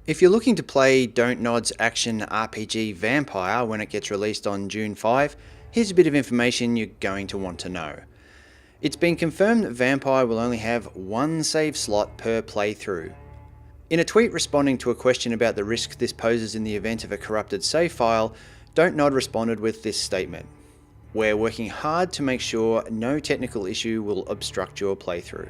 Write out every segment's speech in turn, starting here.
If you're looking to play Don't Nod's action RPG Vampyr when it gets released on June 5, here's a bit of information you're going to want to know. It's been confirmed that Vampyr will only have one save slot per playthrough. In a tweet responding to a question about the risk this poses in the event of a corrupted save file, Don't Nod responded with this statement: "We're working hard to make sure no technical issue will obstruct your playthrough."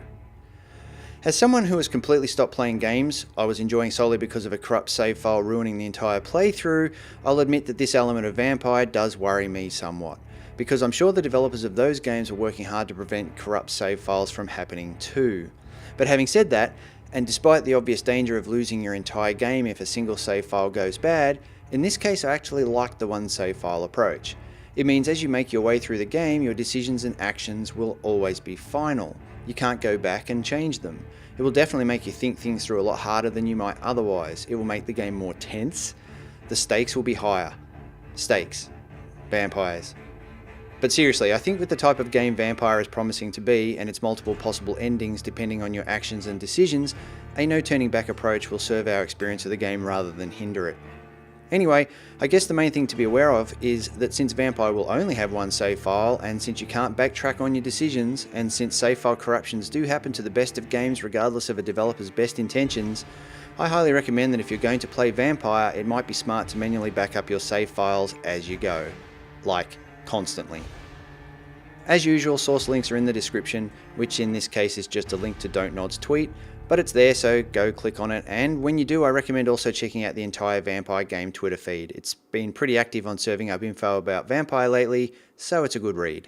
As someone who has completely stopped playing games I was enjoying solely because of a corrupt save file ruining the entire playthrough, I'll admit that this element of Vampyr does worry me somewhat, because I'm sure the developers of those games are working hard to prevent corrupt save files from happening too. But having said that, and despite the obvious danger of losing your entire game if a single save file goes bad, in this case I actually like the one save file approach. It means as you make your way through the game, your decisions and actions will always be final. You can't go back and change them. It will definitely make you think things through a lot harder than you might otherwise. It will make the game more tense. The stakes will be higher. Stakes. Vampires. But seriously, I think with the type of game Vampyr is promising to be, and its multiple possible endings depending on your actions and decisions, a no turning back approach will serve our experience of the game rather than hinder it. Anyway, I guess the main thing to be aware of is that since Vampyr will only have one save file, and since you can't backtrack on your decisions, and since save file corruptions do happen to the best of games regardless of a developer's best intentions, I highly recommend that if you're going to play Vampyr, it might be smart to manually back up your save files as you go. Like, constantly. As usual, source links are in the description, which in this case is just a link to Don't Nod's tweet, but it's there, so go click on it, and when you do, I recommend also checking out the entire Vampyr game Twitter feed. It's been pretty active on serving up info about Vampyr lately, so it's a good read.